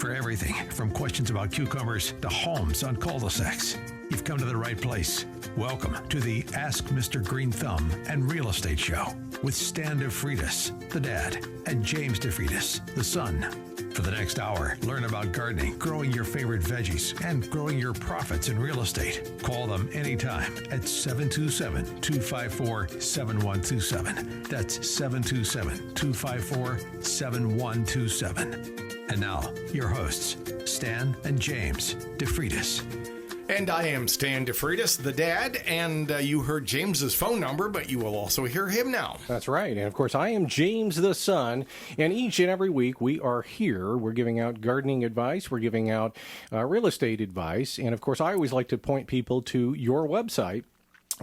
For everything from questions about cucumbers to homes on cul-de-sacs, you've come to the right place. Welcome to the Ask Mr. Greenthumb and Real Estate Show with Stan DeFreitas, the dad, and James DeFreitas, the son. For the next hour, learn about gardening, growing your favorite veggies, and growing your profits in real estate. Call them anytime at 727-254-7127. That's 727-254-7127. And now, your hosts, Stan and James DeFreitas. And I am Stan DeFreitas, the dad, and you heard James's phone number, but you will also hear him now. That's right. And of course, I am James, the son, and each and every week we are here. We're giving out gardening advice. We're giving out real estate advice. And of course, I always like to point people to your website,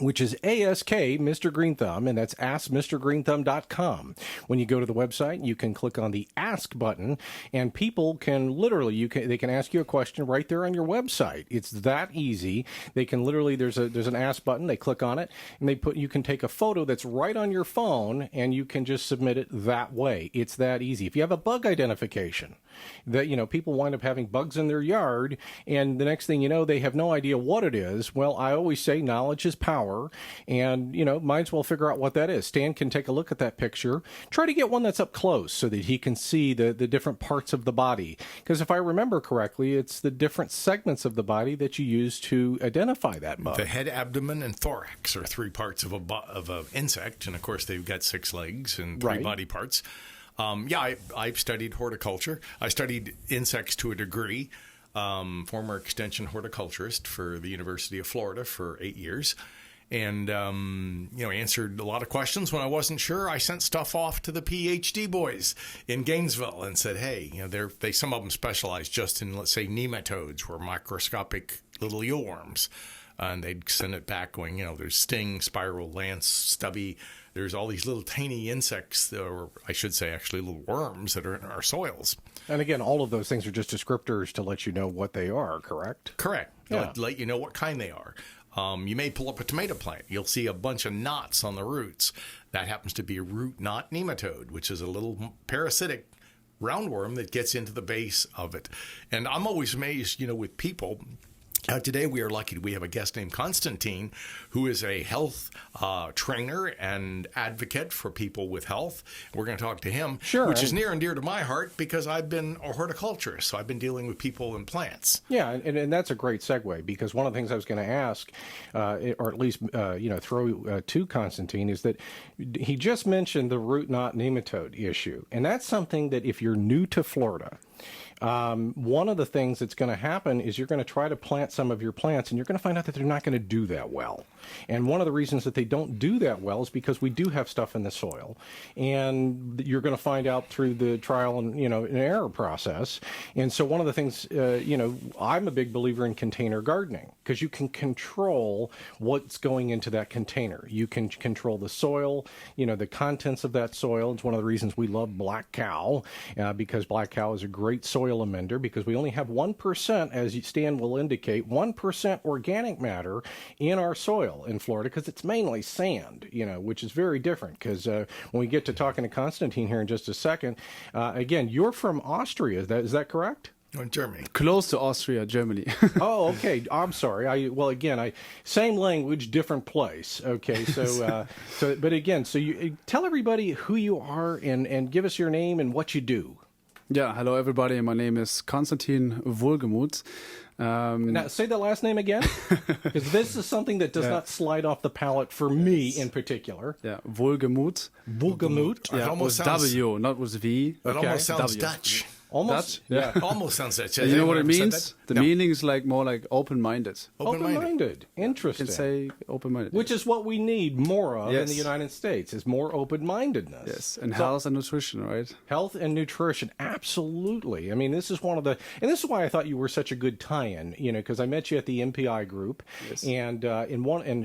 which is ASK Mr. Greenthumb, and that's askmrgreenthumb.com. When you go to the website, you can click on the Ask button, and people can literally, they can ask you a question right there on your website. It's that easy. They can literally, there's an Ask button, they click on it, and you can take a photo that's right on your phone, and you can just submit it that way. It's that easy. If you have a bug identification, that, people wind up having bugs in their yard, and the next thing you know, they have no idea what it is. Well, I always say knowledge is power. And, might as well figure out what that is. Stan can take a look at that picture. Try to get one that's up close so that he can see the different parts of the body. Because if I remember correctly, it's the different segments of the body that you use to identify that bug. The head, abdomen, and thorax are three parts of an insect. And, of course, they've got 6 legs and 3 body parts. I've studied horticulture. I studied insects to a degree. Former extension horticulturist for the University of Florida for 8 years. And, answered a lot of questions. When I wasn't sure, I sent stuff off to the PhD boys in Gainesville and said, hey, some of them specialize just in, let's say, nematodes, or microscopic little eelworms. And they'd send it back going, there's sting, spiral, lance, stubby. There's all these little tiny insects, or I should say actually little worms that are in our soils. And again, all of those things are just descriptors to let you know what they are, correct? Correct. Yeah. Let you know what kind they are. You may pull up a tomato plant. You'll see a bunch of knots on the roots. That happens to be a root knot nematode, which is a little parasitic roundworm that gets into the base of it. And I'm always amazed, with people. Today we are lucky. We have a guest named Constantin, who is a health trainer and advocate for people with health. We're going to talk to him, which is near and dear to my heart because I've been a horticulturist, so I've been dealing with people and plants. Yeah, and that's a great segue, because one of the things I was going to ask, or at least throw to Constantin, is that he just mentioned the root knot nematode issue, and that's something that if you're new to Florida, one of the things that's going to happen is you're going to try to plant some of your plants, and you're going to find out that they're not going to do that well. And one of the reasons that they don't do that well is because we do have stuff in the soil, and you're going to find out through the trial and and error process. And so one of the things, I'm a big believer in container gardening, because you can control what's going into that container. You can control the soil, the contents of that soil. It's one of the reasons we love Black Cow, because Black Cow is a great soil amender, because we only have 1%, as Stan will indicate, 1% organic matter in our soil in Florida, because it's mainly sand, which is very different. Because when we get to talking to Constantin here in just a second, again, you're from Austria, is that correct? Germany. Close to Austria, Germany. Oh, okay. I'm sorry. Same language, different place. Okay. So, so you tell everybody who you are and give us your name and what you do. Yeah. Hello, everybody. My name is Constantin Wohlgemuth. Now, say the last name again, because this is something that does not slide off the palate for me in particular. Yeah, Wohlgemuth. Wohlgemuth. Yeah, with W, not with V. It almost sounds W. Dutch. Almost, Dutch? Yeah. Almost sounds Dutch. You know what it means? The meaning is more like open-minded. Open-minded. Interesting. You can say open-minded. Which is what we need more of in the United States, is more open-mindedness. Yes, and health and nutrition, right? Health and nutrition, absolutely. I mean, this is and this is why I thought you were such a good tie-in, because I met you at the MPI group, and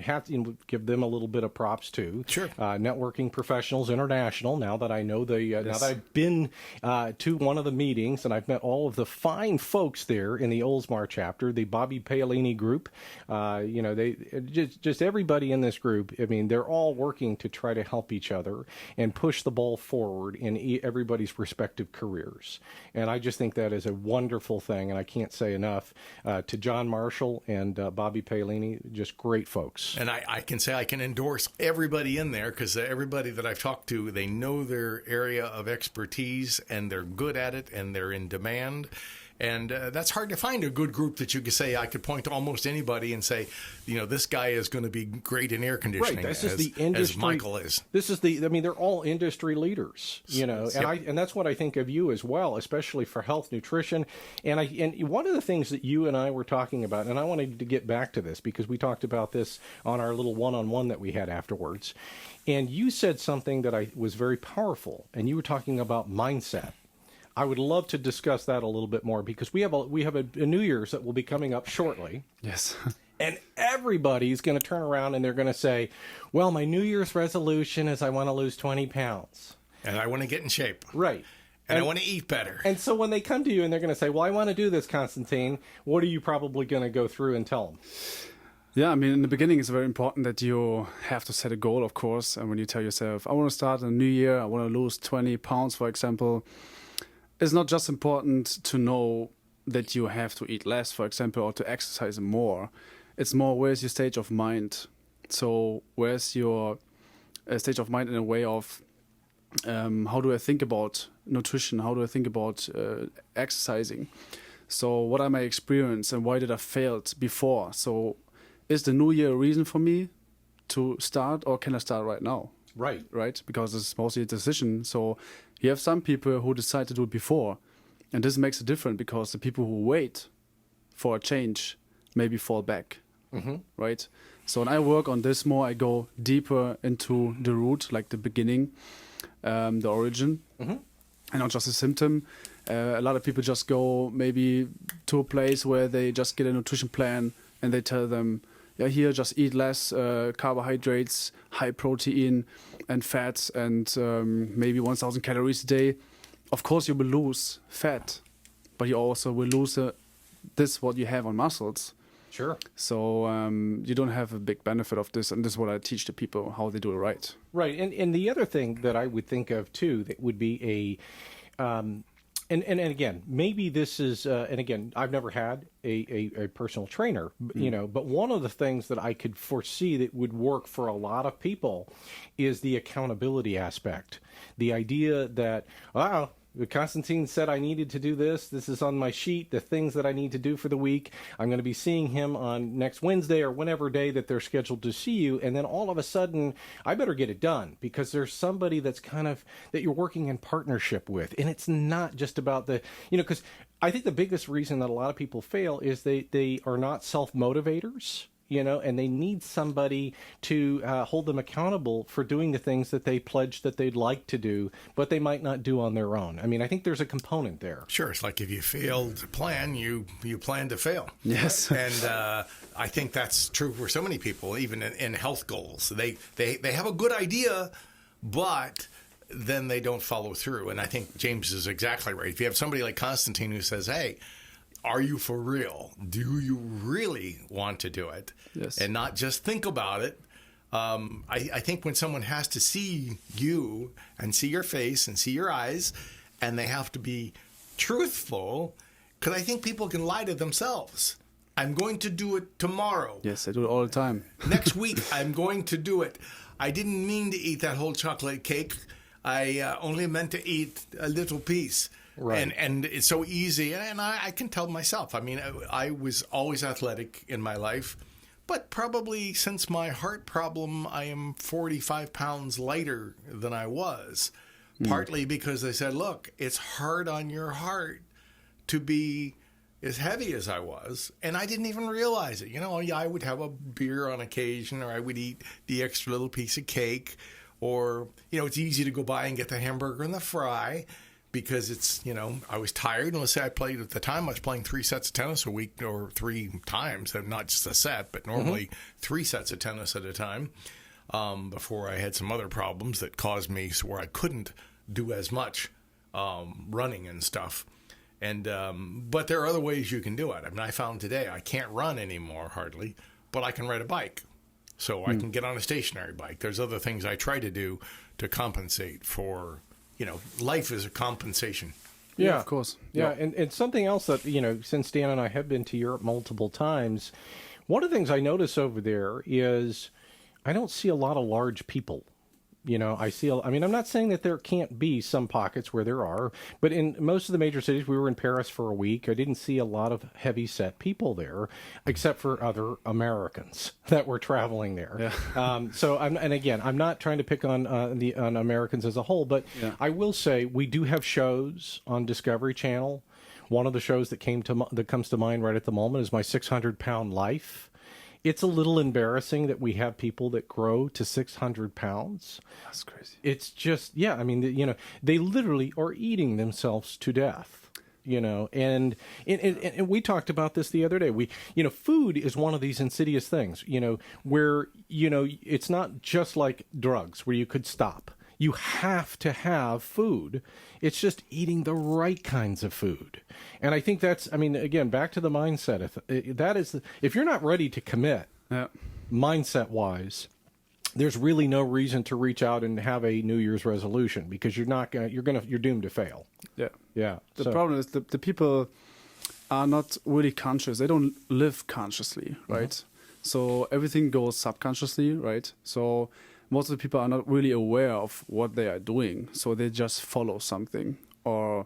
have to give them a little bit of props too. Sure. Networking Professionals International. Now that I know now that I've been to one of the meetings. meetings, and I've met all of the fine folks there in the Oldsmar chapter, the Bobby Paolini group. They just everybody in this group. I mean, they're all working to try to help each other and push the ball forward in everybody's respective careers. And I just think that is a wonderful thing, and I can't say enough to John Marshall and Bobby Paolini, just great folks. And I can say I can endorse everybody in there, because everybody that I've talked to, they know their area of expertise, and they're good at it, and they're in demand. And that's hard to find a good group that you could say, I could point to almost anybody and say, this guy is going to be great in air conditioning, right, this is the industry, as Michael is. They're all industry leaders, and that's what I think of you as well, especially for health, nutrition. And one of the things that you and I were talking about, and I wanted to get back to this because we talked about this on our little one-on-one that we had afterwards, and you said something that was very powerful, and you were talking about mindset. I would love to discuss that a little bit more because we have a New Year's that will be coming up shortly. Yes. And everybody's going to turn around and they're going to say, well, my New Year's resolution is I want to lose 20 pounds. And I want to get in shape. Right. And I want to eat better. And so when they come to you and they're going to say, well, I want to do this, Constantine, what are you probably going to go through and tell them? Yeah, I mean, in the beginning, it's very important that you have to set a goal, of course. And when you tell yourself, I want to start a new year, I want to lose 20 pounds, for example, it's not just important to know that you have to eat less, for example, or to exercise more. It's more, where's your stage of mind? So where's your stage of mind in a way of how do I think about nutrition? How do I think about exercising? So what are my experience and why did I fail before? So is the new year a reason for me to start, or can I start right now? Right, because it's mostly a decision. So you have some people who decide to do it before, and this makes it different because the people who wait for a change maybe fall back, right? So when I work on this more, I go deeper into the root, like the beginning, the origin, and not just a symptom. A lot of people just go maybe to a place where they just get a nutrition plan and they tell them, yeah, here just eat less carbohydrates, high protein and fats, and maybe 1,000 calories a day. Of course, you will lose fat, but you also will lose what you have on muscles. Sure. So you don't have a big benefit of this, and this is what I teach the people, how they do it right. Right, and the other thing that I would think of too that would be and again, maybe this is, and again, I've never had a personal trainer, but one of the things that I could foresee that would work for a lot of people is the accountability aspect. The idea that, Constantine said I needed to do this. This is on my sheet, the things that I need to do for the week. I'm going to be seeing him on next Wednesday or whenever day that they're scheduled to see you. And then all of a sudden, I better get it done because there's somebody that's that you're working in partnership with. And it's not just about because I think the biggest reason that a lot of people fail is they are not self-motivators. And they need somebody to hold them accountable for doing the things that they pledged that they'd like to do, but they might not do on their own. I mean, I think there's a component there. Sure. It's like if you fail to plan, you plan to fail. Yes. And I think that's true for so many people, even in health goals. They have a good idea, but then they don't follow through. And I think James is exactly right. If you have somebody like Constantine who says, hey, are you for real? Do you really want to do it? Yes. And not just think about it. I think when someone has to see you and see your face and see your eyes, and they have to be truthful, because I think people can lie to themselves. I'm going to do it tomorrow. Yes, I do it all the time. Next week, I'm going to do it. I didn't mean to eat that whole chocolate cake. I only meant to eat a little piece. Right. And it's so easy. And I can tell myself, I mean, I was always athletic in my life, but probably since my heart problem, I am 45 pounds lighter than I was, partly because they said, look, it's hard on your heart to be as heavy as I was. And I didn't even realize it. I would have a beer on occasion, or I would eat the extra little piece of cake, or, it's easy to go by and get the hamburger and the fry. Because it's, I was tired. And let's say at the time, I was playing 3 sets of tennis a week, or 3 times, not just a set, but normally 3 sets of tennis at a time, before I had some other problems that caused me where I couldn't do as much running and stuff. And but there are other ways you can do it. I mean, I found today I can't run anymore hardly, but I can ride a bike. So I can get on a stationary bike. There's other things I try to do to compensate for, life is a compensation. Yeah, of course. Yeah, and something else that, since Dan and I have been to Europe multiple times, one of the things I notice over there is I don't see a lot of large people. I'm not saying that there can't be some pockets where there are, but in most of the major cities, we were in Paris for a week. I didn't see a lot of heavy-set people there, except for other Americans that were traveling there. Yeah. I'm not trying to pick on Americans as a whole, but I will say we do have shows on Discovery Channel. One of the shows that comes to mind right at the moment is My 600-Pound Life. It's a little embarrassing that we have people that grow to 600 pounds. That's crazy. It's just, they literally are eating themselves to death, and we talked about this the other day. Food is one of these insidious things, where, it's not just like drugs where you could stop. You have to have food. It's just eating the right kinds of food. And I think that's, again, back to the mindset. If you're not ready to commit, mindset-wise, there's really no reason to reach out and have a New Year's resolution because you're doomed to fail. Yeah. Yeah. The problem is the people are not really conscious. They don't live consciously, right? Mm-hmm. So everything goes subconsciously, right? So most of the people are not really aware of what they are doing, so they just follow something or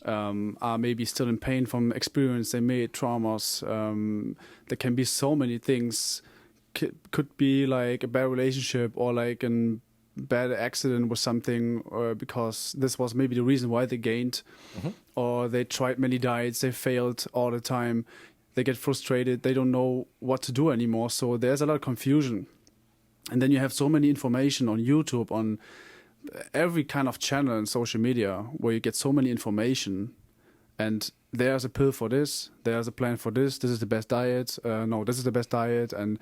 are maybe still in pain from experience they made, traumas. There can be so many things. Could be like a bad relationship or like a bad accident with something, or because this was maybe the reason why they gained, or they tried many diets, they failed all the time. They get frustrated. They don't know what to do anymore. So there's a lot of confusion. And then you have so many information on YouTube, on every kind of channel and social media where you get so many information. And there's a pill for this. There's a plan for this. This is the best diet. This is the best diet. And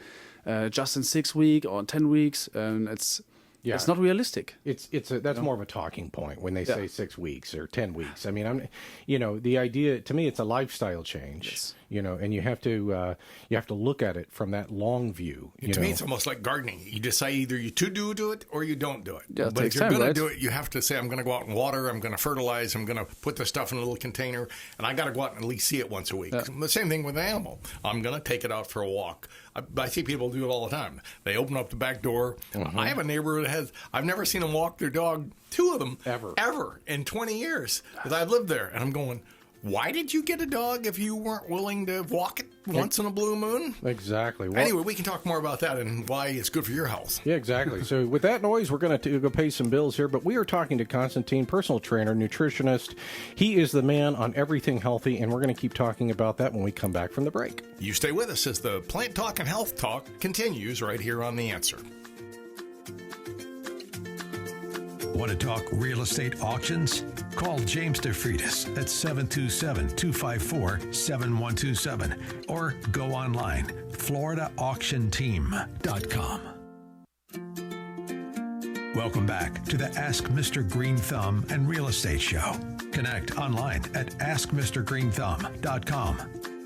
just in 6 weeks or 10 weeks. And it's not realistic. That's more of a talking point when they say 6 weeks or 10 weeks. The idea, to me, it's a lifestyle change. Yes. And you have to look at it from that long view. To me, it's almost like gardening. You decide either you do it or you don't do it. Yeah, but if you're going to do it, you have to say, I'm going to go out and water, I'm going to fertilize, I'm going to put the stuff in a little container, and I got to go out and at least see it once a week. Yeah. The same thing with an animal. I'm going to take it out for a walk. I see people do it all the time. They open up the back door. Mm-hmm. I have a neighbor that I've never seen them walk their dog, 2 of them, ever in 20 years that I've lived there. And I'm going, why did you get a dog if you weren't willing to walk it once in a blue moon? Exactly. Well, anyway, we can talk more about that and why it's good for your health. Yeah, exactly. So with that noise, we're going to go pay some bills here, but we are talking to Constantin, personal trainer, nutritionist. He is the man on everything healthy, and we're going to keep talking about that when we come back from the break. You stay with us as the Plant Talk and Health Talk continues right here on The Answer. Want to talk real estate auctions? Call James DeFreitas at 727-254-7127 or go online, floridaauctionteam.com. Welcome back to the Ask Mr. Green Thumb and Real Estate Show. Connect online at askmrgreenthumb.com.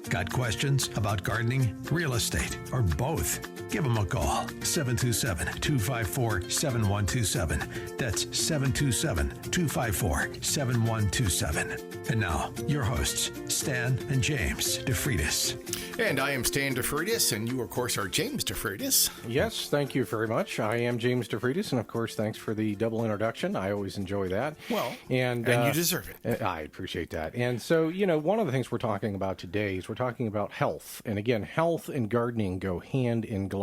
Got questions about gardening, real estate, or both? Give them a call, 727-254-7127. That's 727-254-7127. And now, your hosts, Stan and James DeFreitas. And I am Stan DeFreitas, and you, of course, are James DeFreitas. Yes, thank you very much. I am James DeFreitas, and, of course, thanks for the double introduction. I always enjoy that. Well, and you deserve it. I appreciate that. And so, one of the things we're talking about today is we're talking about health. And, again, health and gardening go hand in glove.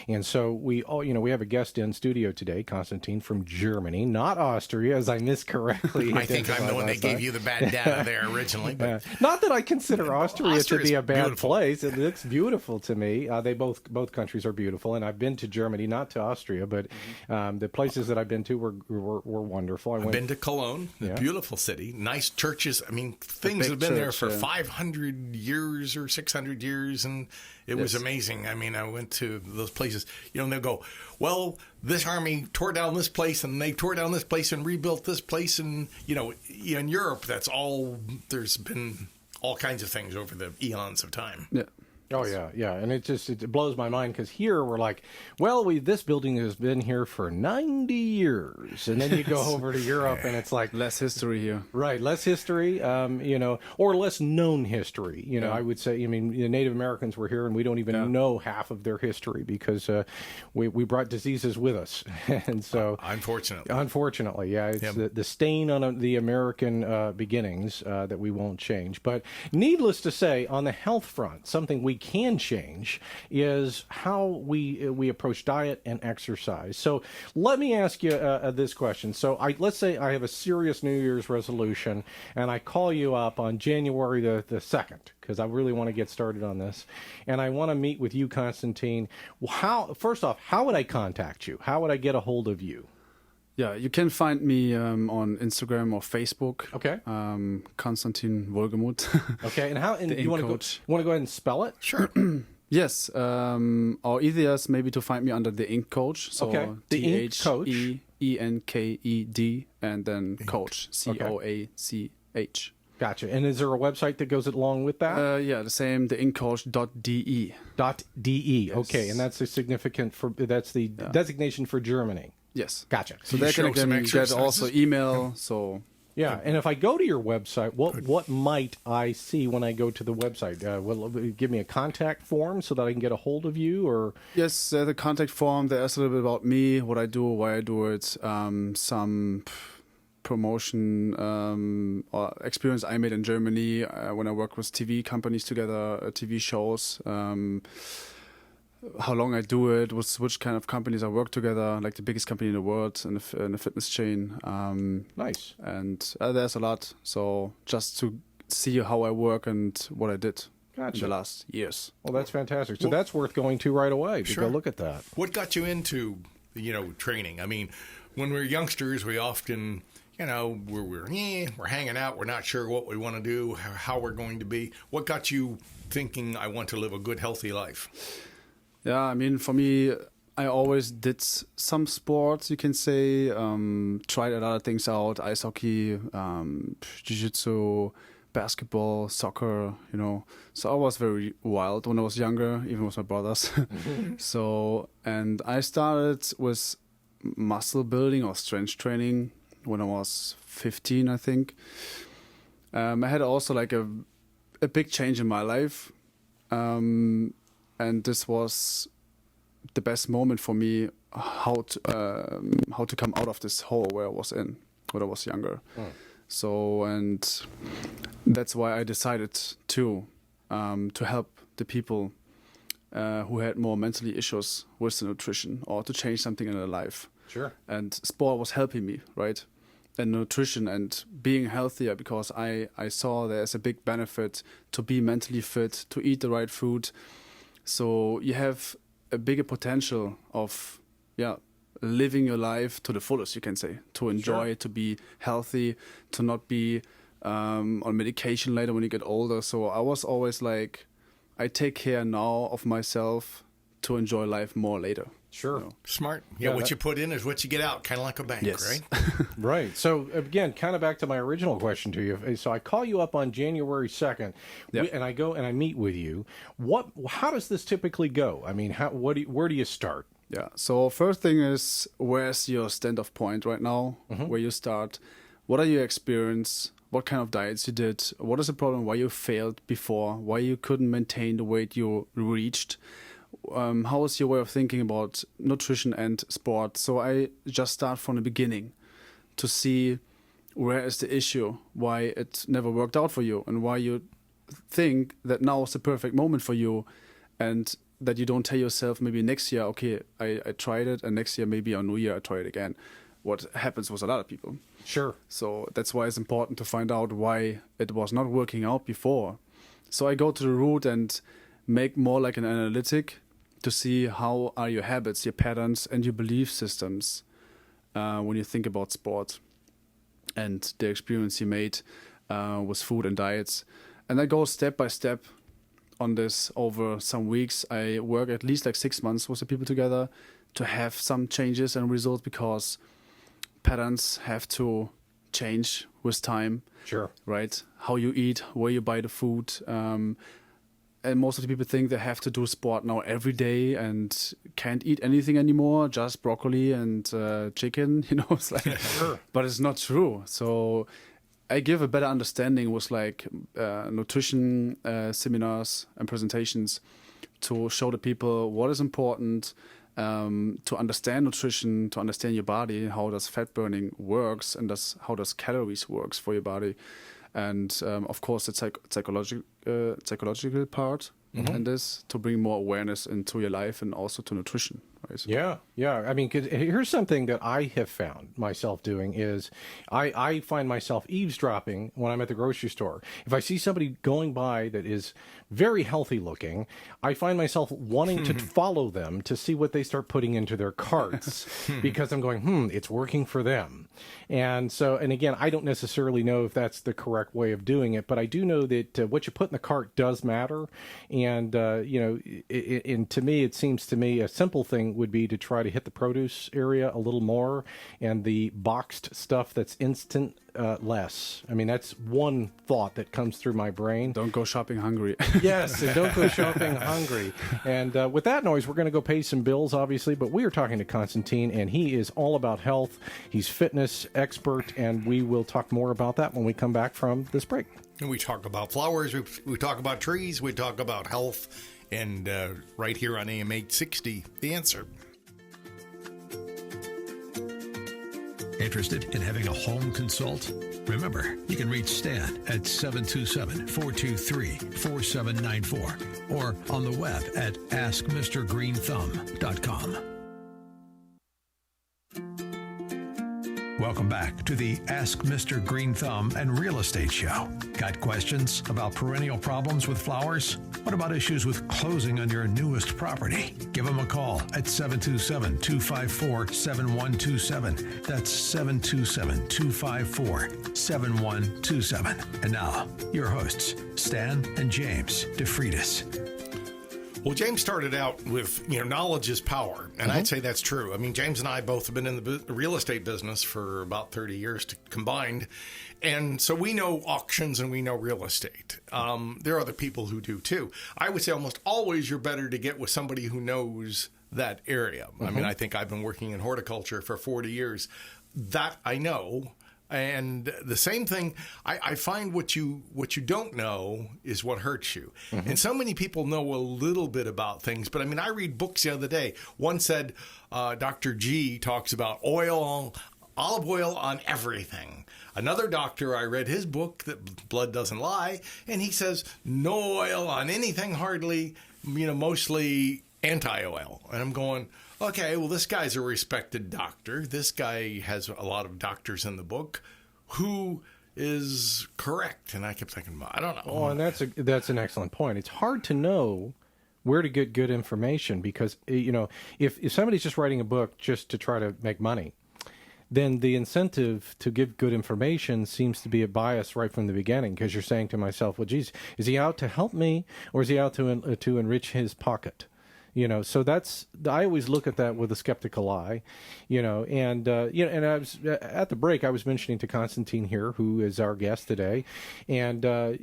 And so we have a guest in studio today, Constantin from Germany, not Austria, as I miscorrectly. I think I'm the one that gave you the bad data there originally. But not that I consider Austria to be a bad place. place. It looks beautiful to me. They both countries are beautiful, and I've been to Germany, not to Austria, but the places that I've been to were wonderful. I've been to Cologne, a beautiful city, nice churches. I mean, things have been there for 500 years or 600 years, and it was amazing. I mean, I went to those places, and they'll go, well, this army tore down this place, and they tore down this place and rebuilt this place, and, in Europe, there's been all kinds of things over the eons of time. Yeah. Oh, yeah. And it blows my mind because here we're like, well, this building has been here for 90 years. And then you go over to Europe and it's like... Less history here. Right, less history, or less known history. I would say, the Native Americans were here and we don't even know half of their history because we brought diseases with us. And so... Unfortunately, yeah. It's the stain on the American beginnings that we won't change. But needless to say, on the health front, something we can change is how we approach diet and exercise. So let me ask you this question. So let's say I have a serious New Year's resolution and I call you up on January the 2nd because I really want to get started on this and I want to meet with you, Constantin. First off, how would I contact you? How would I get a hold of you? Yeah, you can find me on Instagram or Facebook. Okay. Constantin Wohlgemuth. Okay, and how? And you want to go ahead and spell it? Sure. Yes. Or easiest maybe to find me under the Ink Coach. So the Ink Coach. THEENKED and then Coach. COACH. Gotcha. And is there a website that goes along with that? Yeah, the same. The inkcoach.de. .de. Yes. Okay, and that's that's the designation for Germany. Yes. Gotcha. So they can get also email. So yeah, and if I go to your website, what might I see when I go to the website? Will it give me a contact form so that I can get a hold of you, or? Yes, the contact form. There's a little bit about me, what I do, why I do it, some promotion or experience I made in Germany when I worked with TV companies together, TV shows. How long I do it, with which kind of companies I work together, like the biggest company in the world in the fitness chain. Nice. And there's a lot. So just to see how I work and what I did in the last years. Well, that's fantastic. So that's worth going to right away to go look at that. What got you into, training? I mean, when we're youngsters, we often... we're hanging out. We're not sure what we want to do, how we're going to be. What got you thinking, I want to live a good, healthy life? Yeah, I mean, for me, I always did some sports, you can say. Tried a lot of things out, ice hockey, jiu-jitsu, basketball, soccer, So I was very wild when I was younger, even with my brothers. And I started with muscle building or strength training when I was 15, I think. I had also like a big change in my life. And this was the best moment for me, how to come out of this hole where I was in when I was younger. So, and that's why I decided to help the people who had more mentally issues with the nutrition or to change something in their life. Sure. And sport was helping me, right? And nutrition and being healthier, because I saw there's a big benefit to be mentally fit, to eat the right food. So you have a bigger potential of, living your life to the fullest, you can say, to enjoy, to be healthy, to not be on medication later when you get older. So I was always like, I take care now of myself to enjoy life more later. Sure. Smart. Yeah, what you put in is what you get out, kind of like a bank, right? Right. So, again, kind of back to my original question to you. So I call you up on January 2nd, and I go and I meet with you. How does this typically go? I mean, where do you start? Yeah. So first thing is, where's your stand-off point right now? Where you start? What are your experience? What kind of diets you did? What is the problem? Why you failed before? Why you couldn't maintain the weight you reached? How is your way of thinking about nutrition and sport? So I just start from the beginning to see where is the issue, why it never worked out for you, and why you think that now is the perfect moment for you, and that you don't tell yourself maybe next year, okay, I tried it, and next year maybe on New Year I try it again. What happens with a lot of people. Sure. So that's why it's important to find out why it was not working out before. So I go to the root and make more like an analytic to see how are your habits, your patterns, and your belief systems when you think about sport and the experience you made with food and diets. And I go step by step on this over some weeks. I work at least like 6 months with the people together to have some changes and results, because patterns have to change with time. Sure. Right? How you eat, where you buy the food. And most of the people think they have to do sport now every day and can't eat anything anymore, just broccoli and chicken, it's like, but it's not true. So I give a better understanding with like nutrition seminars and presentations to show the people what is important, to understand nutrition, to understand your body, how does fat burning works, and how does calories works for your body. And of course, the psychological part in this, to bring more awareness into your life and also to nutrition. Right? Yeah. I mean, 'cause here's something that I have found myself doing is I find myself eavesdropping when I'm at the grocery store. If I see somebody going by that is very healthy looking, I find myself wanting to follow them to see what they start putting into their carts, because I'm going, it's working for them. And so, and again, I don't necessarily know if that's the correct way of doing it, but I do know that what you put in the cart does matter. And, and to me, it seems to me a simple thing would be to try to hit the produce area a little more, and the boxed stuff that's instant less. I mean, that's one thought that comes through my brain. Don't go shopping hungry. Yes, and don't go shopping hungry. And with that noise, we're going to go pay some bills, obviously, but we are talking to Constantin, and he is all about health. He's fitness expert, and we will talk more about that when we come back from this break. And we talk about flowers, we talk about trees, we talk about health, and right here on AM 860, The Answer. Interested in having a home consult? Remember, you can reach Stan at 727-423-4794 or on the web at askmrgreenthumb.com. Welcome back to the Ask Mr. Green Thumb and Real Estate Show. Got questions about perennial problems with flowers? What about issues with closing on your newest property? Give them a call at 727-254-7127. That's 727-254-7127. And now, your hosts, Stan and James DeFreitas. Well, James started out with, knowledge is power, and I'd say that's true. I mean, James and I both have been in the real estate business for about 30 years combined, and so we know auctions and we know real estate. There are other people who do too. I would say almost always you're better to get with somebody who knows that area. I mean, I think I've been working in horticulture for 40 years. That I know. And the same thing, I find what you don't know is what hurts you. And so many people know a little bit about things. But I mean, I read books the other day. One said, Dr. G talks about olive oil on everything. Another doctor, I read his book, that Blood Doesn't Lie, and he says no oil on anything hardly, mostly anti-oil. And I'm going, okay, well, this guy's a respected doctor. This guy has a lot of doctors in the book. Who is correct? And I kept thinking, I don't know. Oh, and that's an excellent point. It's hard to know where to get good information because, if somebody's just writing a book just to try to make money, then the incentive to give good information seems to be a bias right from the beginning, because you're saying to myself, well, geez, is he out to help me or is he out to enrich his pocket? So I always look at that with a skeptical eye, and I was at the break, I was mentioning to Constantin here, who is our guest today. And, I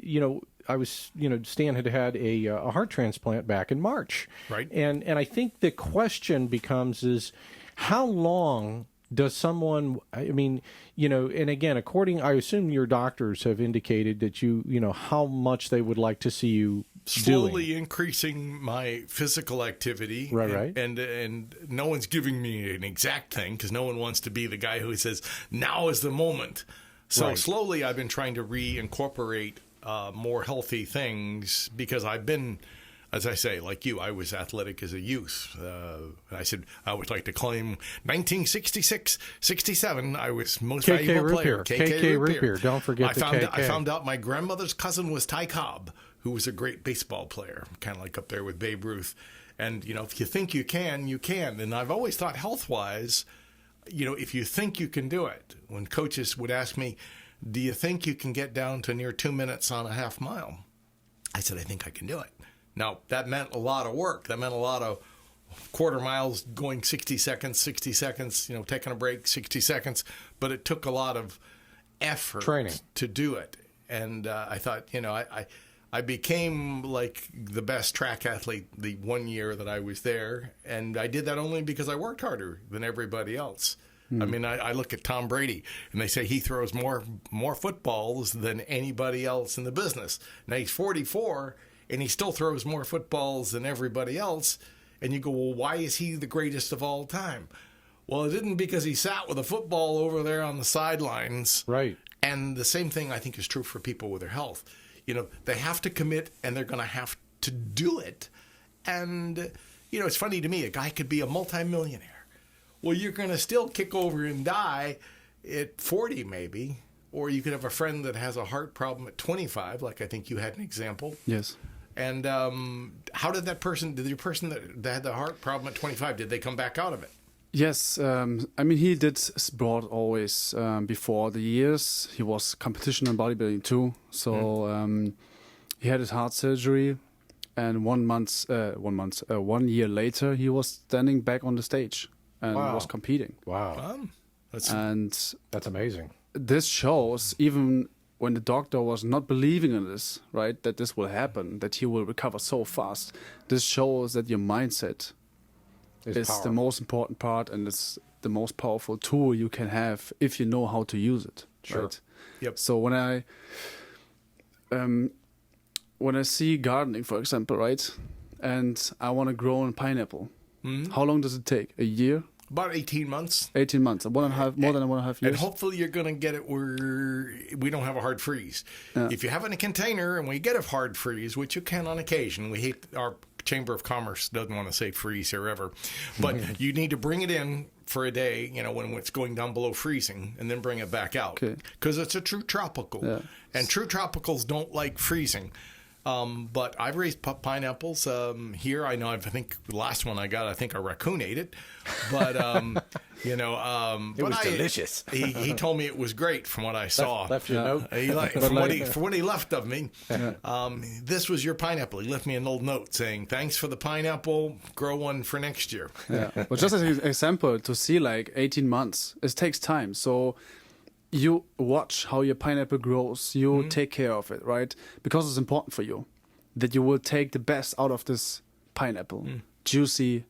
was, Stan had a heart transplant back in March. Right. And I think the question becomes how long does someone, and again, I assume your doctors have indicated that how much they would like to see you slowly increasing my physical activity. Right. And no one's giving me an exact thing because no one wants to be the guy who says, now is the moment. So slowly I've been trying to reincorporate more healthy things because I've been, as I say, like you, I was athletic as a youth. I said I would like to claim 1966, 67, I was most valuable player. KK Root Beer. Don't forget the KK. I found out my grandmother's cousin was Ty Cobb. who was a great baseball player, kind of like up there with Babe Ruth. And, if you think you can, you can. And I've always thought health-wise, if you think you can do it, when coaches would ask me, do you think you can get down to near 2 minutes on a half mile? I said, I think I can do it. Now, that meant a lot of work. That meant a lot of quarter miles going 60 seconds, taking a break, 60 seconds. But it took a lot of effort training to do it. And I thought, I became like the best track athlete the 1 year that I was there. And I did that only because I worked harder than everybody else. I mean, I look at Tom Brady, and they say he throws more footballs than anybody else in the business. Now, he's 44, and he still throws more footballs than everybody else. And you go, well, why is he the greatest of all time? Well, it isn't because he sat with a football over there on the sidelines. Right. And the same thing, I think, is true for people with their health. They have to commit, and they're going to have to do it. And, it's funny to me, a guy could be a multimillionaire. Well, you're going to still kick over and die at 40 maybe, or you could have a friend that has a heart problem at 25, like I think you had an example. Yes. And how did your person that had the heart problem at 25, did they come back out of it? Yes, he did sport always before the years. He was competition and bodybuilding too. So he had his heart surgery, and 1 year later, he was standing back on the stage and was competing. Wow. That's amazing. This shows, even when the doctor was not believing in this, right, that this will happen, that he will recover so fast, this shows that your mindset is the most important part, and it's the most powerful tool you can have if you know how to use it. Sure. Right? Yep. So when I see gardening, for example, right, and I want to grow a pineapple, how long does it take? A year? About 18 months. 18 months, more than 1.5 years. And hopefully you're going to get it where we don't have a hard freeze. Yeah. If you have it in a container and we get a hard freeze, which you can on occasion, we hate, our Chamber of Commerce doesn't want to say freeze here ever, but you need to bring it in for a day, when it's going down below freezing, and then bring it back out. Because it's a true tropical. Yeah. And true tropicals don't like freezing. But I've raised pineapples here. I know. I think the last one I got, I think a raccoon ate it. But it was delicious. He told me it was great from what I saw. Left your note. From what he left of me. This was your pineapple. He left me an old note saying, "Thanks for the pineapple. Grow one for next year." Yeah. Well, just as an example, to see 18 months, it takes time. So you watch how your pineapple grows, you take care of it, right? Because it's important for you that you will take the best out of this pineapple. Juicy,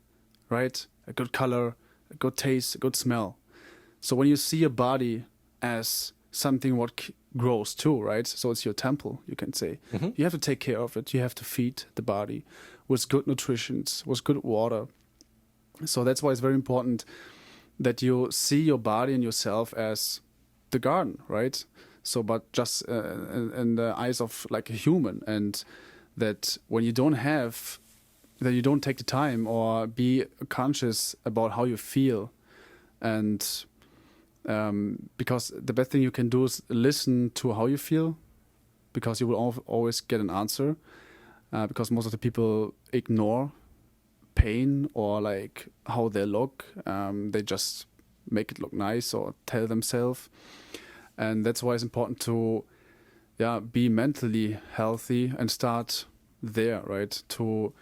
right? A good color, a good taste, a good smell. So when you see your body as something what grows too, right? So it's your temple, you can say. You have to take care of it. You have to feed the body with good nutrition, with good water. So that's why it's very important that you see your body and yourself as the garden, right? So, but just in the eyes of a human, and that when you don't take the time or be conscious about how you feel, and because the best thing you can do is listen to how you feel, because you will always get an answer, because most of the people ignore pain or how they look. They just make it look nice or tell themselves. And that's why it's important to be mentally healthy and start there, right? To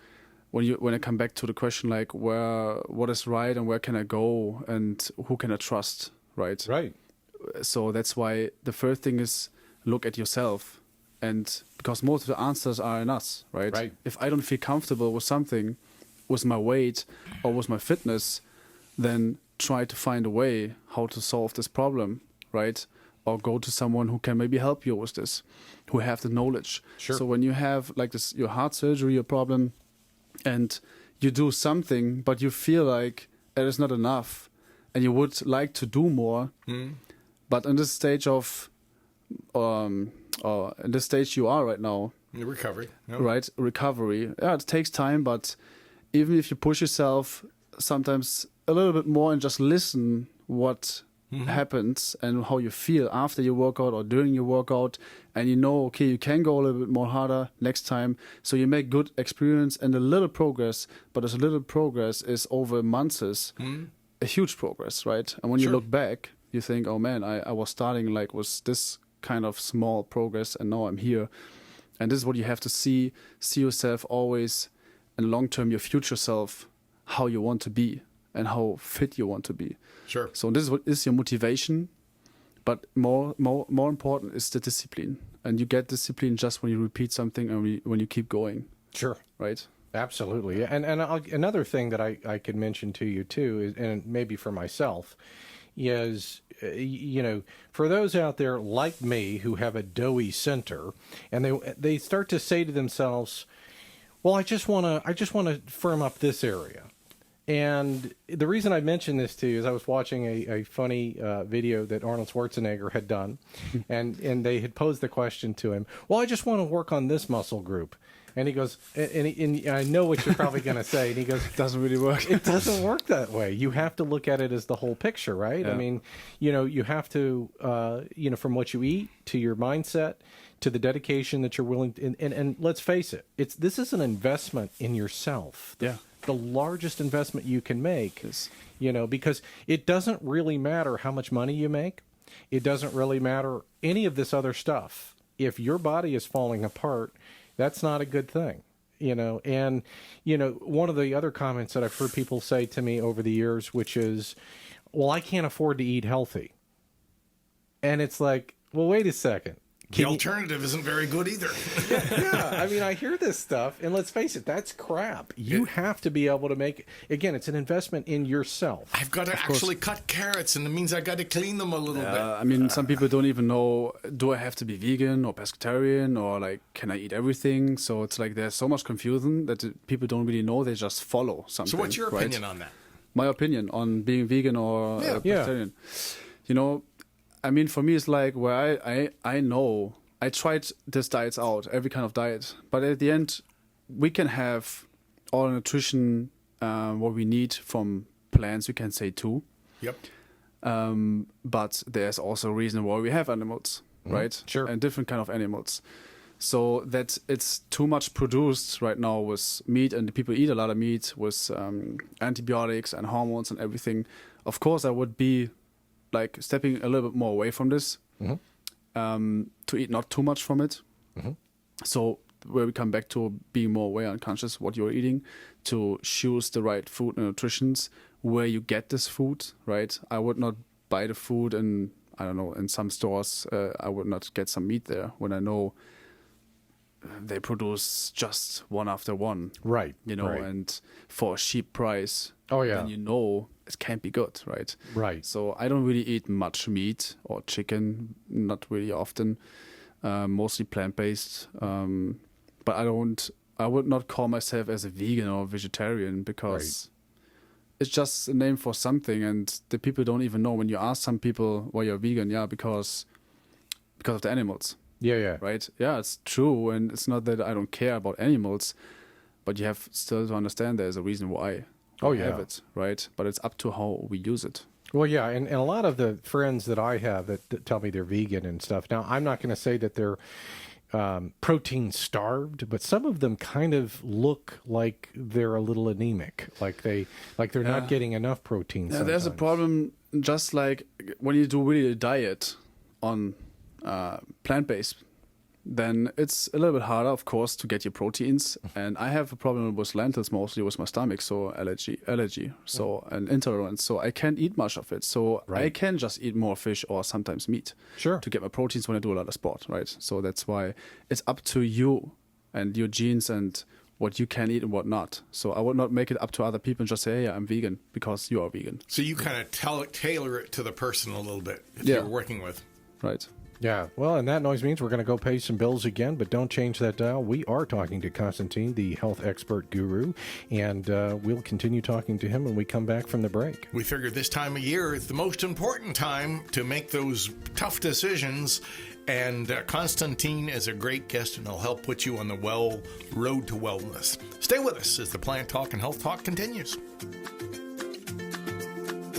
when I come back to the question what is right and where can I go and who can I trust, right? Right. So that's why the first thing is look at yourself, and because most of the answers are in us, right? Right. If I don't feel comfortable with something, with my weight or with my fitness, then try to find a way how to solve this problem, right? Or go to someone who can maybe help you with this, who have the knowledge. Sure. So when you have this, your heart surgery, your problem, and you do something, but you feel like it is not enough, and you would like to do more, but in this stage of, in this stage you are right now, Recovery. Yep. Right? Recovery. Yeah, it takes time, but even if you push yourself sometimes a little bit more and just listen what happens and how you feel after your workout or during your workout, and you know, okay, you can go a little bit more harder next time, so you make good experience and a little progress, but as a little progress is over months a huge progress, right? And when you look back, you think, oh man, I was starting like was this kind of small progress, and now I'm here. And this is what you have to see yourself always, and long term your future self, how you want to be and how fit you want to be. Sure. So this is what is your motivation, but more important is the discipline. And you get discipline just when you repeat something and when you keep going. Sure. Right? Absolutely. And another thing that I could mention to you too, is, and maybe for myself, is, for those out there like me who have a doughy center, and they start to say to themselves, well, I just want to firm up this area. And the reason I mention this to you is I was watching a funny video that Arnold Schwarzenegger had done, and they had posed the question to him, well, I just want to work on this muscle group. And he goes, and I know what you're probably going to say. And he goes, it doesn't really work. It doesn't work that way. You have to look at it as the whole picture, right? Yeah. I mean, you have to, from what you eat to your mindset to the dedication that you're willing to, and let's face it, this is an investment in yourself. The largest investment you can make, because it doesn't really matter how much money you make. It doesn't really matter any of this other stuff. If your body is falling apart, that's not a good thing, And, one of the other comments that I've heard people say to me over the years, which is, well, I can't afford to eat healthy. And it's like, well, wait a second. The alternative isn't very good either. Yeah, I mean, I hear this stuff, and let's face it, that's crap. You have to be able to make, again, it's an investment in yourself. I've got to actually cut carrots, and it means I got to clean them a little bit. I mean, some people don't even know, do I have to be vegan or pescatarian, or like, can I eat everything? So it's like there's so much confusion that people don't really know, they just follow something. So what's your opinion on that? My opinion on being vegan or pescatarian. I mean, for me, it's like where I know I tried these diets out, every kind of diet, but at the end, we can have all nutrition what we need from plants. We can say too. Yep. But there's also a reason why we have animals, right? Sure. And different kind of animals. So that it's too much produced right now with meat, and the people eat a lot of meat with antibiotics and hormones and everything. Of course, I would be like stepping a little bit more away from this, to eat not too much from it. So where we come back to being more aware and conscious what you're eating, to choose the right food and nutritions, where you get this food, right? I would not buy the food in, I don't know, in some stores, I would not get some meat there when I know they produce just one after one. Right. And for a cheap price. Oh, yeah. And it can't be good, right? Right. So I don't really eat much meat or chicken, not really often, mostly plant-based. But I would not call myself as a vegan or vegetarian, because it's just a name for something, and the people don't even know. When you ask some people why you're vegan, because of the animals. Yeah. Right? Yeah, it's true, and it's not that I don't care about animals, but you have still to understand there's a reason why. Have it, right? But it's up to how we use it. Well, yeah, and a lot of the friends that I have that tell me they're vegan and stuff. Now, I'm not going to say that they're protein starved, but some of them kind of look like they're a little anemic, like they're not getting enough protein. Yeah, there's a problem. Just like when you do really a diet on plant-based, then it's a little bit harder, of course, to get your proteins. And I have a problem with lentils mostly with my stomach, so allergy, so an intolerance. So I can't eat much of it. So I can just eat more fish or sometimes meat to get my proteins when I do a lot of sport, right? So that's why it's up to you and your genes and what you can eat and what not. So I would not make it up to other people and just say, hey, I'm vegan because you are vegan. So you kind of tailor it to the person a little bit if you're working with. Right. Yeah, well, and that noise means we're going to go pay some bills again, but don't change that dial. We are talking to Constantin, the health expert guru, and we'll continue talking to him when we come back from the break. We figured this time of year is the most important time to make those tough decisions, and Constantin is a great guest, and he'll help put you on the road to wellness. Stay with us as the Plant Talk and Health Talk continues.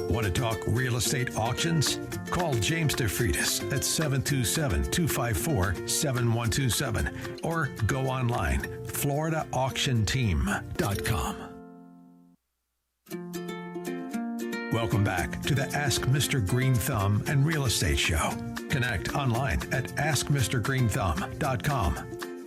Want to talk real estate auctions? Call James DeFreitas at 727-254-7127 or go online, floridaauctionteam.com. Welcome back to the Ask Mr. Greenthumb and Real Estate Show. Connect online at askmrgreenthumb.com.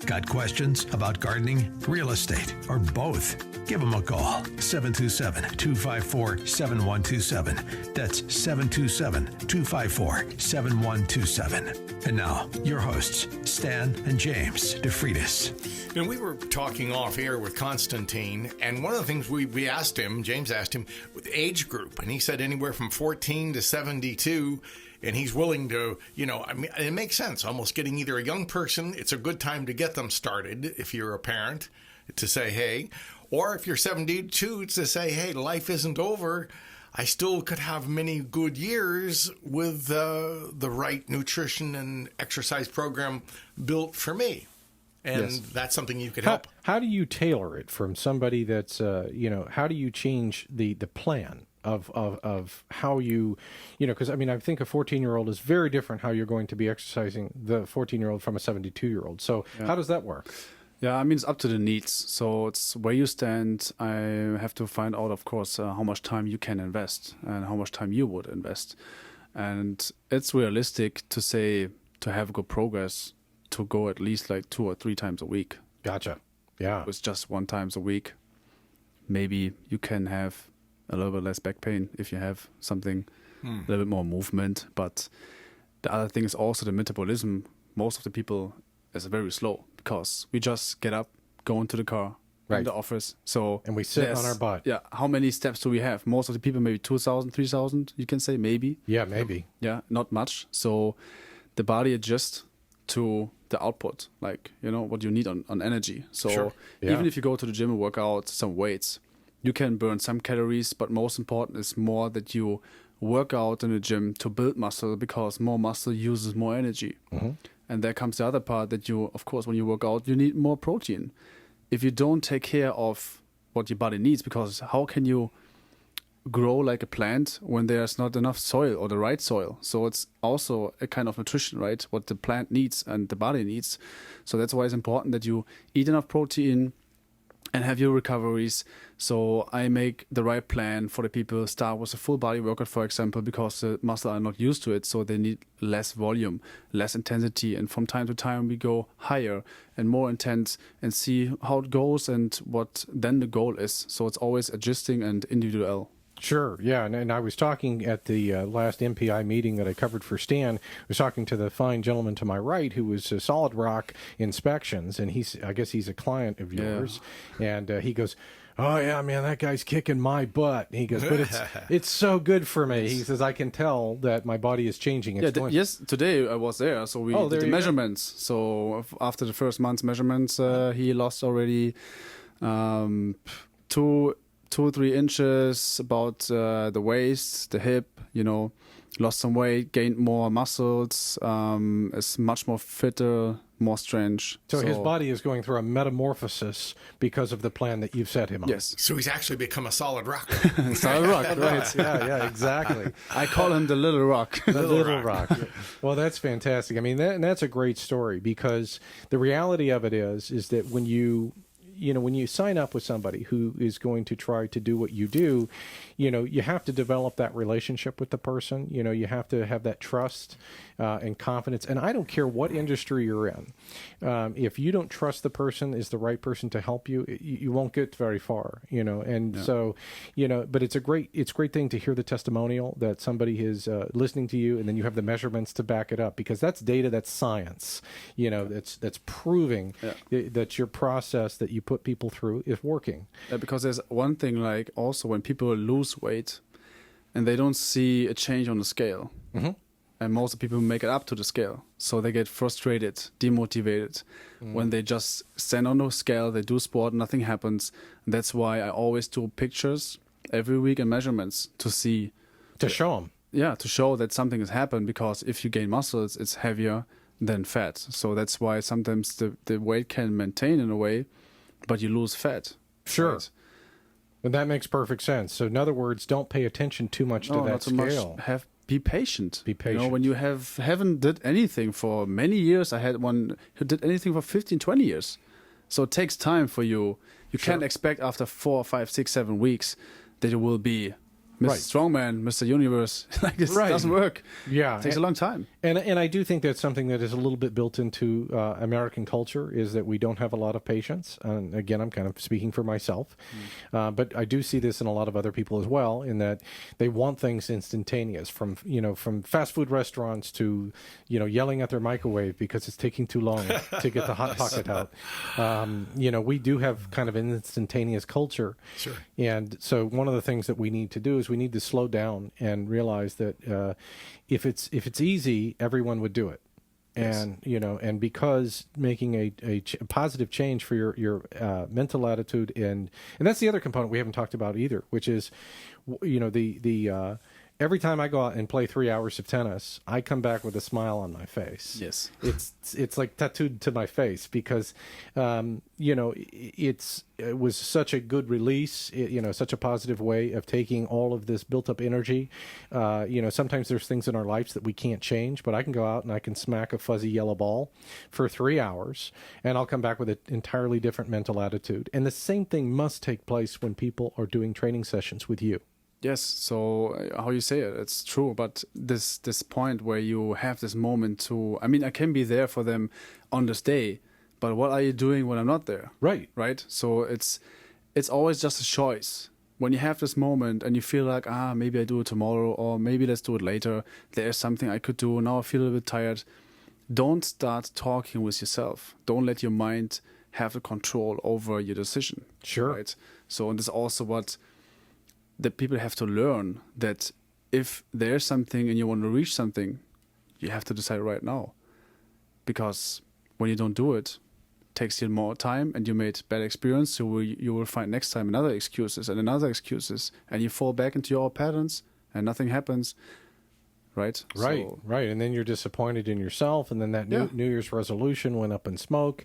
Got questions about gardening, real estate, or both? Give them a call, 727-254-7127. That's 727-254-7127. And now, your hosts, Stan and James DeFreitas. And we were talking off air with Constantin, and one of the things we asked him, James asked him, with age group, and he said anywhere from 14 to 72, and he's willing to, I mean, it makes sense, almost getting either a young person, it's a good time to get them started if you're a parent, to say, hey, or if you're 72, to say, hey, life isn't over. I still could have many good years with the right nutrition and exercise program built for me. And that's something you could help. How do you tailor it from somebody that's, how do you change the plan of how you, because I mean, I think a 14-year-old is very different how you're going to be exercising the 14-year-old from a 72-year-old. So how does that work? Yeah, I mean, it's up to the needs. So it's where you stand. I have to find out, of course, how much time you can invest and how much time you would invest. And it's realistic to say, to have good progress, to go at least like 2 or 3 times a week. Gotcha. Yeah. With just 1 time a week. Maybe you can have a little bit less back pain if you have something, a little bit more movement. But the other thing is also the metabolism. Most of the people is very slow because we just get up, go into the car, in the office. And we sit on our butt. Yeah. How many steps do we have? Most of the people, maybe 2,000, 3,000, you can say, maybe. Yeah, maybe. Yeah, not much. So the body adjusts to the output, like, what you need on energy. So even if you go to the gym and work out some weights, you can burn some calories, but most important is more that you work out in the gym to build muscle, because more muscle uses more energy. Mm-hmm. And there comes the other part that you, of course, when you work out, you need more protein. If you don't take care of what your body needs, because how can you grow like a plant when there's not enough soil or the right soil? So it's also a kind of nutrition, right? What the plant needs and the body needs. So that's why it's important that you eat enough protein and have your recoveries. So I make the right plan for the people. Start with a full body workout, for example, because the muscle are not used to it, so they need less volume, less intensity. And from time to time, we go higher and more intense and see how it goes and what then the goal is. So it's always adjusting and individual. Sure, yeah, and I was talking at the last MPI meeting that I covered for Stan. I was talking to the fine gentleman to my right who was Solid Rock Inspections, and I guess he's a client of yours, and he goes, "Oh yeah, man, that guy's kicking my butt." He goes, "But it's so good for me." He says, "I can tell that my body is changing." Yes, today I was there, so we did the measurements. So after the first month's measurements, he lost already 2 or 3 inches about the waist, the hip, lost some weight, gained more muscles, is much more fitter, more strength. So his body is going through a metamorphosis because of the plan that you've set him on. Yes. So he's actually become a solid rock. Solid rock, right. Yeah, exactly. I call him the little rock. The little rock. Well, that's fantastic. I mean, that's a great story, because the reality of it is that when you sign up with somebody who is going to try to do what you do, you have to develop that relationship with the person. You have to have that trust and confidence. And I don't care what industry you're in. If you don't trust the person is the right person to help you, you won't get very far, So, but it's a great thing to hear the testimonial that somebody is listening to you, and then you have the measurements to back it up, because that's data, that's science, that's proving that your process that you put people through is working. Because there's one thing, like also when people lose weight and they don't see a change on the scale, and most people make it up to the scale, so they get frustrated, demotivated. When they just stand on the scale, they do sport, nothing happens. And that's why I always do pictures every week and measurements to see, to show them. Yeah, to show that something has happened, because if you gain muscles, it's heavier than fat. So that's why sometimes the weight can maintain in a way, but you lose fat. Sure. Right? And that makes perfect sense. So in other words, don't pay attention too much to that not too scale. much. Be patient. Be patient. You know, when you haven't did anything for many years, I had one who did anything for 15, 20 years. So it takes time for you. You can't expect after 4, 5, 6, 7 weeks that you will be Mr. Strongman, Mr. Universe. Like this doesn't work. Yeah. It takes a long time. And I do think that's something that is a little bit built into American culture, is that we don't have a lot of patience. And again, I'm kind of speaking for myself. But I do see this in a lot of other people as well, in that they want things instantaneous, from fast food restaurants to, yelling at their microwave because it's taking too long to get the Hot Pocket out. We do have kind of an instantaneous culture. Sure. And so one of the things that we need to do is we need to slow down and realize that if it's easy, everyone would do it. And and because making a positive change for your mental attitude, and that's the other component we haven't talked about either, which is the every time I go out and play 3 hours of tennis, I come back with a smile on my face. Yes, it's like tattooed to my face, because it was such a good release. Such a positive way of taking all of this built up energy. Sometimes there's things in our lives that we can't change, but I can go out and I can smack a fuzzy yellow ball for 3 hours, and I'll come back with an entirely different mental attitude. And the same thing must take place when people are doing training sessions with you. Yes, so how you say it, it's true. But this point where you have this moment to, I can be there for them on this day, but what are you doing when I'm not there? Right. So it's always just a choice. When you have this moment and you feel like, maybe I do it tomorrow, or maybe let's do it later. There's something I could do. Now I feel a little bit tired. Don't start talking with yourself. Don't let your mind have the control over your decision. Sure. Right. So, and this is also what that people have to learn, that if there's something and you want to reach something, you have to decide right now. Because when you don't do it, it takes you more time, and you made bad experience, so you will find next time another excuses, and you fall back into your old patterns and nothing happens. Right. And then you're disappointed in yourself, and then that New Year's resolution went up in smoke.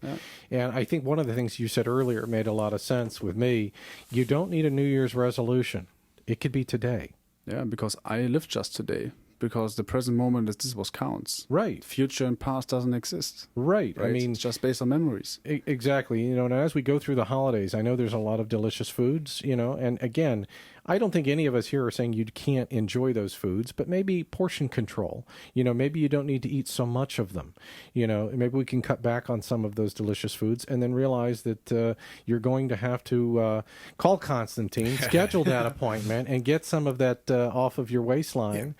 And I think one of the things you said earlier made a lot of sense with me. You don't need a New Year's resolution. It could be today. Yeah, because I live just today. Because the present moment is what counts. Right. Future and past doesn't exist. Right. I mean, it's just based on memories. Exactly. And as we go through the holidays, I know there's a lot of delicious foods, and again, I don't think any of us here are saying you can't enjoy those foods, but maybe portion control. Maybe you don't need to eat so much of them. Maybe we can cut back on some of those delicious foods, and then realize that you're going to have to call Constantine, schedule that appointment, and get some of that off of your waistline.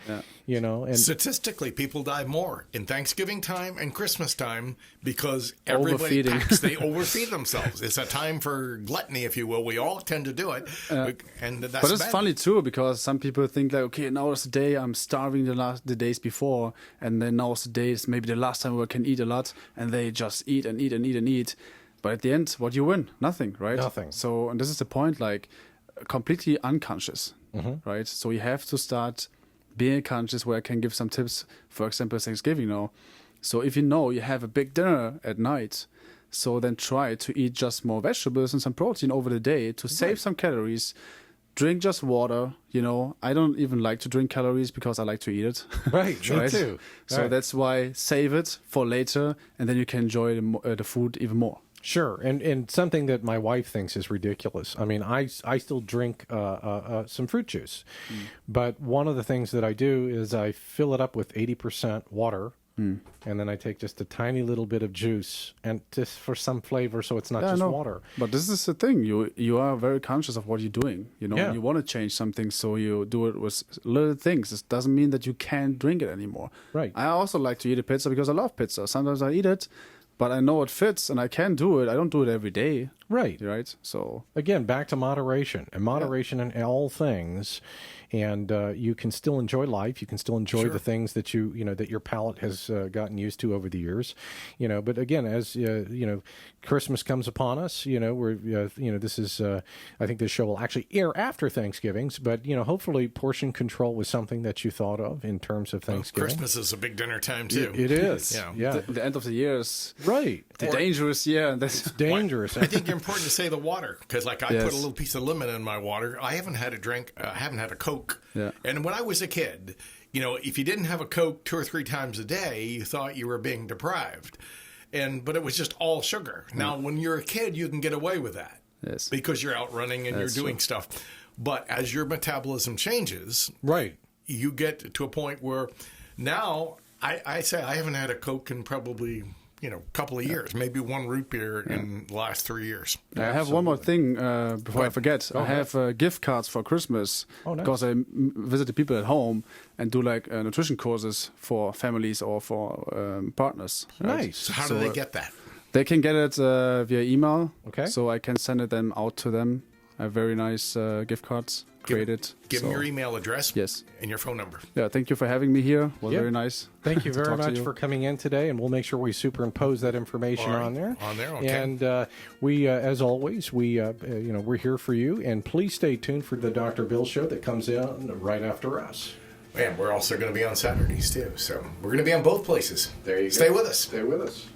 And statistically, people die more in Thanksgiving time and Christmas time because everybody packs. They overfeed themselves. It's a time for gluttony, if you will. We all tend to do it, and that's. But it's funny too, because some people think like, okay, now is the day I'm starving the days before, and then now is the days maybe the last time where I can eat a lot, and they just eat and eat and eat and eat. But at the end, what do you win? Nothing, right? Nothing. So, and this is the point, like completely unconscious, right? So you have to start being conscious, where I can give some tips, for example, Thanksgiving now. So if you have a big dinner at night, so then try to eat just more vegetables and some protein over the day to save some calories. Drink just water. I don't even like to drink calories because I like to eat it. Right, me too. So that's why save it for later, and then you can enjoy the food even more. Sure, and something that my wife thinks is ridiculous. I still drink some fruit juice, but one of the things that I do is I fill it up with 80% water, and then I take just a tiny little bit of juice, and just for some flavor, so it's not just water. But this is the thing: you are very conscious of what you're doing. You want to change something, so you do it with little things. It doesn't mean that you can't drink it anymore. Right. I also like to eat a pizza because I love pizza. Sometimes I eat it, but I know it fits and I can do it. I don't do it every day. Right. So again, back to moderation, and moderation in all things. and you can still enjoy life. You can still enjoy the things that that your palate has gotten used to over the years. But again, as Christmas comes upon us, this is I think this show will actually air after Thanksgiving's, but hopefully portion control was something that you thought of in terms of Thanksgiving. Christmas is a big dinner time too. It is. Yeah. The end of the year is the dangerous year. It's dangerous. I think it's important to say the water, because I put a little piece of lemon in my water. I haven't had a Coke. Yeah. And when I was a kid, if you didn't have a Coke 2 or 3 times a day, you thought you were being deprived. But it was just all sugar. Now, when you're a kid, you can get away with that. Yes. Because you're out running and you're doing stuff. But as your metabolism changes, you get to a point where now I say I haven't had a Coke in probably a couple of years, maybe 1 root beer in the last 3 years. I have one more thing before I forget. I have gift cards for Christmas because I visit the people at home and do nutrition courses for families or for partners. Nice. So how do they get that? They can get it via email. Okay. So I can send them out to them. I have very nice gift cards created. Give them your email address and your phone number. Yeah, thank you for having me here. It was very nice. Thank you very much for coming in today, and we'll make sure we superimpose that information on there. Okay. And we, as always, we're here for you, and please stay tuned for the Dr. Bill Show that comes in right after us. And we're also going to be on Saturdays too, so we're going to be on both places. There you go. Stay with us. Stay with us.